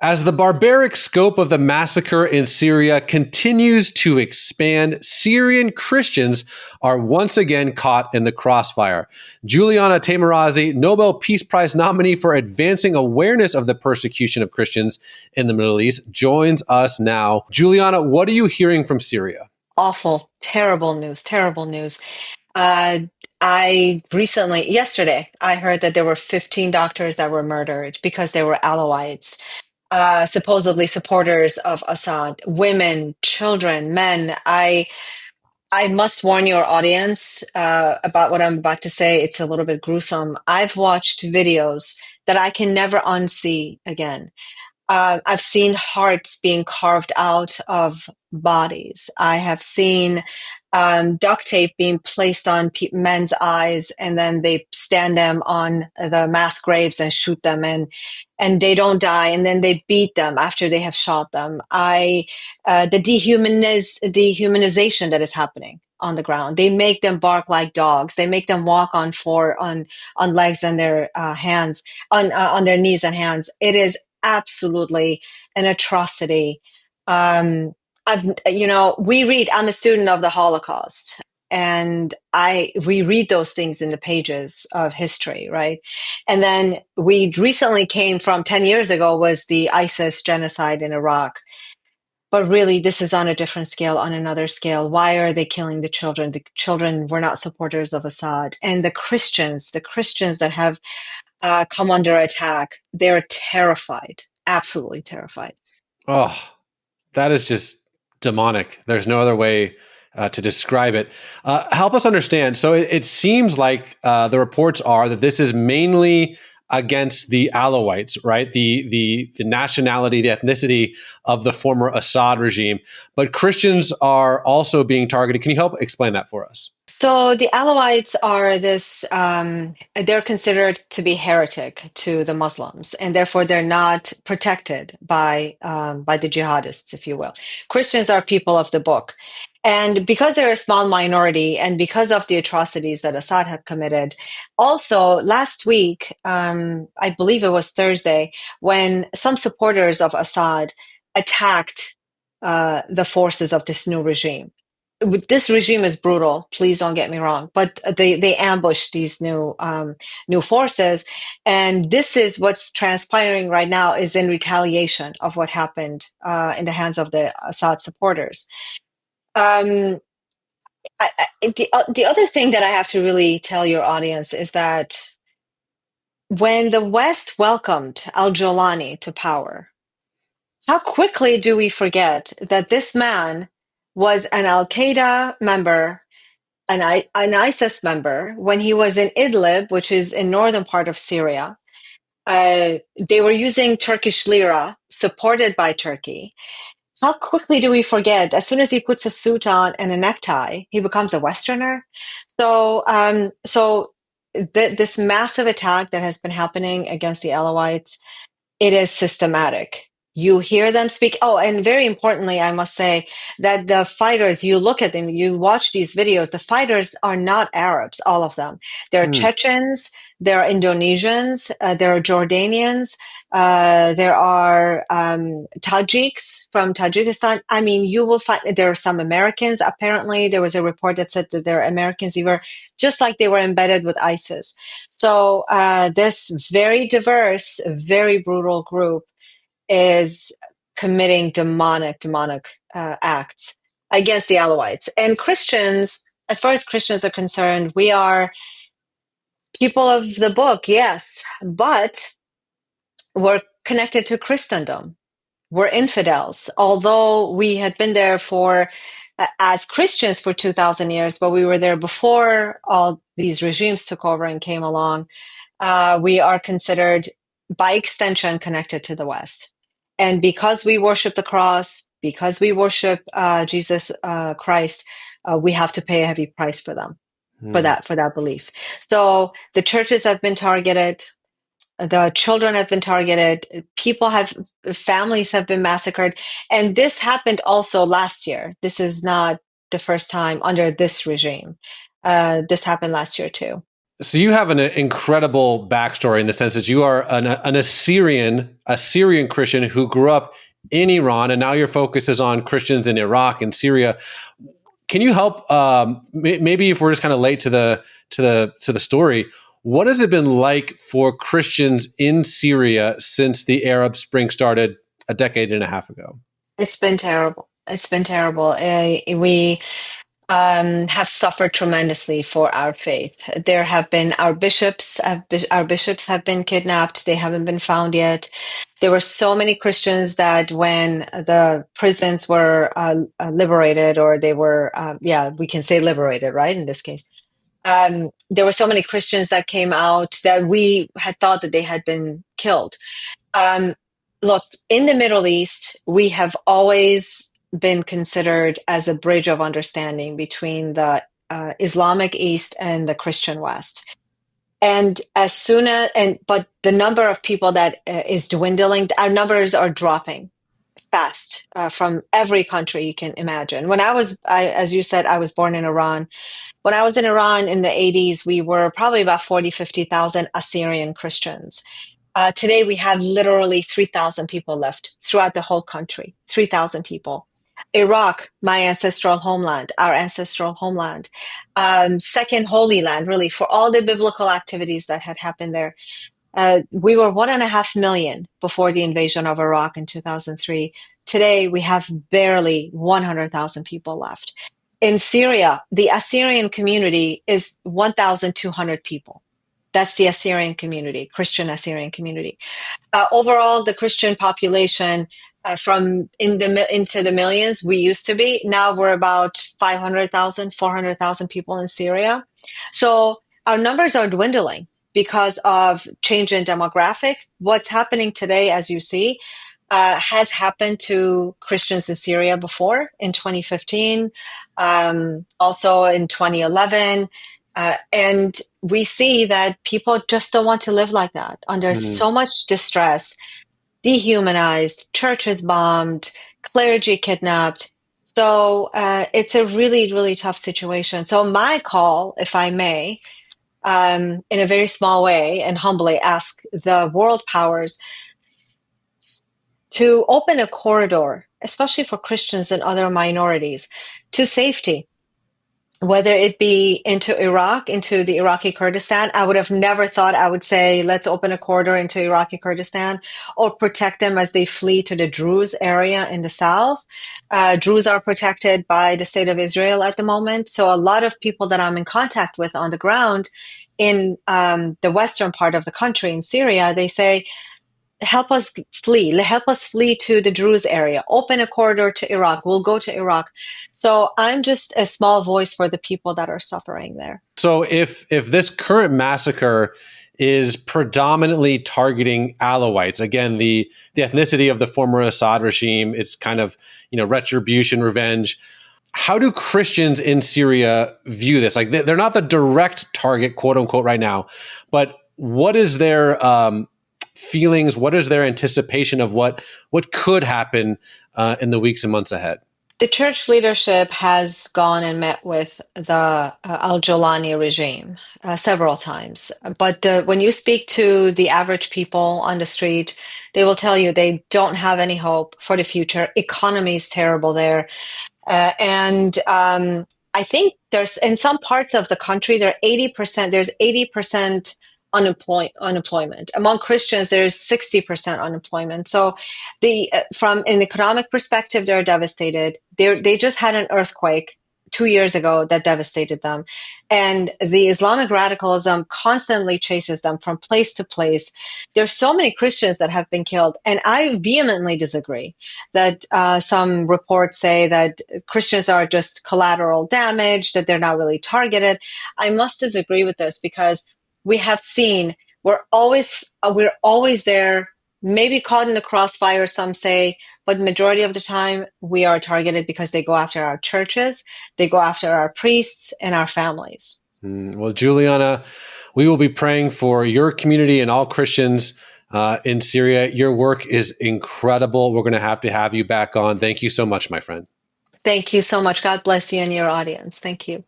As the barbaric scope of the massacre in Syria continues to expand, Syrian Christians are once again caught in the crossfire. Juliana Taimoorazi, Nobel Peace Prize nominee for advancing awareness of the persecution of Christians in the Middle East, joins us now. Juliana, what are you hearing from Syria? Awful, terrible news, terrible news. Yesterday, I heard that there were 15 doctors that were murdered because they were Alawites. Supposedly supporters of Assad, women, children, men. I must warn your audience about what I'm about to say. It's a little bit gruesome. I've watched videos that I can never unsee again. I've seen hearts being carved out of bodies. I have seen duct tape being placed on men's eyes, and then they stand them on the mass graves and shoot them, and they don't die, and then they beat them after they have shot them. The dehumanization that is happening on the ground. They make them bark like dogs. They make them walk on legs and their hands, on their knees and hands. It is absolutely an atrocity. I'm a student of the Holocaust, and we read those things in the pages of history, right? And then we recently came from 10 years ago was the ISIS genocide in Iraq. But really, this is on a different scale, on another scale. Why are they killing the children? The children were not supporters of Assad. And the Christians that have come under attack, they're terrified, absolutely terrified. Oh, that is just demonic. There's no other way to describe it. Help us understand. So it seems like the reports are that this is mainly against the Alawites, right? The nationality, the ethnicity of the former Assad regime. But Christians are also being targeted. Can you help explain that for us? So the Alawites are they're considered to be heretic to the Muslims, and therefore they're not protected by the jihadists, if you will. Christians are people of the book. And because they're a small minority, and because of the atrocities that Assad had committed, also last week, I believe it was Thursday, when some supporters of Assad attacked the forces of this new regime. This regime is brutal. Please don't get me wrong, but they ambushed these new forces, and this is what's transpiring right now is in retaliation of what happened in the hands of the Assad supporters. The other thing that I have to really tell your audience is that when the West welcomed al-Jolani to power, how quickly do we forget that this man was an Al-Qaeda member, an ISIS member, when he was in Idlib, which is in northern part of Syria. They were using Turkish lira, supported by Turkey. How quickly do we forget? As soon as he puts a suit on and a necktie, he becomes a Westerner. So this massive attack that has been happening against the Alawites, it is systematic. You hear them speak. Oh, and very importantly, I must say that the fighters, you look at them, you watch these videos, the fighters are not Arabs, all of them. They're Chechens, they're Indonesians, there are Jordanians, there are Tajiks from Tajikistan. I mean, you will find there are some Americans. Apparently, there was a report that said that there are Americans, just like they were embedded with ISIS. So this very diverse, very brutal group is committing demonic acts against the Alawites. And Christians, as far as Christians are concerned, we are people of the book, yes, but we're connected to Christendom. We're infidels, although we had been there as Christians for 2,000 years, but we were there before all these regimes took over and came along. We are considered, by extension, connected to the West. And because we worship the cross, because we worship Jesus Christ, we have to pay a heavy price for them, for that belief. So the churches have been targeted, the children have been targeted, families have been massacred, and this happened also last year. This is not the first time under this regime. This happened last year too. So you have an incredible backstory in the sense that you are an Syrian Christian who grew up in Iran, and now your focus is on Christians in Iraq and Syria. Can you help? Maybe if we're just kind of late to the story, what has it been like for Christians in Syria since the Arab Spring started a decade and a half ago? It's been terrible. It's been terrible. We have suffered tremendously for our faith. There have been our bishops have been kidnapped. They haven't been found yet. There were so many Christians that when the prisons were liberated, or they were, we can say liberated, right? In this case, there were so many Christians that came out that we had thought that they had been killed. Look, in the Middle East, we have always been considered as a bridge of understanding between the Islamic East and the Christian West. And but the number of people that is dwindling, our numbers are dropping fast from every country you can imagine. When as you said, I was born in Iran. When I was in Iran in the 80s, we were probably about 50,000 Assyrian Christians. Today, we have literally 3,000 people left throughout the whole country, 3,000 people. Iraq, my ancestral homeland, our ancestral homeland, second holy land, really, for all the biblical activities that had happened there. We were 1.5 million before the invasion of Iraq in 2003. Today, we have barely 100,000 people left. In Syria, the Assyrian community is 1,200 people. That's the Assyrian community, Christian Assyrian community. Overall, the Christian population into the millions we used to be. Now we're about 500,000, 400,000 people in Syria. So our numbers are dwindling because of change in demographic. What's happening today, as you see, has happened to Christians in Syria before in 2015, also in 2011. And we see that people just don't want to live like that under so much distress, dehumanized, churches bombed, clergy kidnapped. So it's a really, really tough situation. So my call, if I may, in a very small way and humbly ask the world powers to open a corridor, especially for Christians and other minorities, to safety. Whether it be into Iraq, into the Iraqi Kurdistan, I would have never thought I would say, let's open a corridor into Iraqi Kurdistan or protect them as they flee to the Druze area in the south. Druze are protected by the state of Israel at the moment. So a lot of people that I'm in contact with on the ground in the western part of the country, in Syria, they say, help us flee to the Druze area, open a corridor to Iraq, we'll go to Iraq. So I'm just a small voice for the people that are suffering there. So if this current massacre is predominantly targeting Alawites, again, the ethnicity of the former Assad regime, it's kind of, retribution, revenge. How do Christians in Syria view this? Like, they're not the direct target, quote unquote, right now, but what is their feelings? What is their anticipation of what could happen in the weeks and months ahead? The church leadership has gone and met with the al-Jolani regime several times. But when you speak to the average people on the street, they will tell you they don't have any hope for the future. Economy is terrible there. And I think there's, in some parts of the country, there's 80% unemployment. Among Christians, there's 60% unemployment. So from an economic perspective, they're devastated. They just had an earthquake 2 years ago that devastated them. And the Islamic radicalism constantly chases them from place to place. There's so many Christians that have been killed. And I vehemently disagree that some reports say that Christians are just collateral damage, that they're not really targeted. I must disagree with this because we have seen we're always there, maybe caught in the crossfire, some say, but majority of the time we are targeted because they go after our churches, they go after our priests and our families. Well, Juliana, we will be praying for your community and all Christians in Syria. Your work is incredible. We're going to have you back on. Thank you so much, my friend. Thank you so much. God bless you and your audience. Thank you.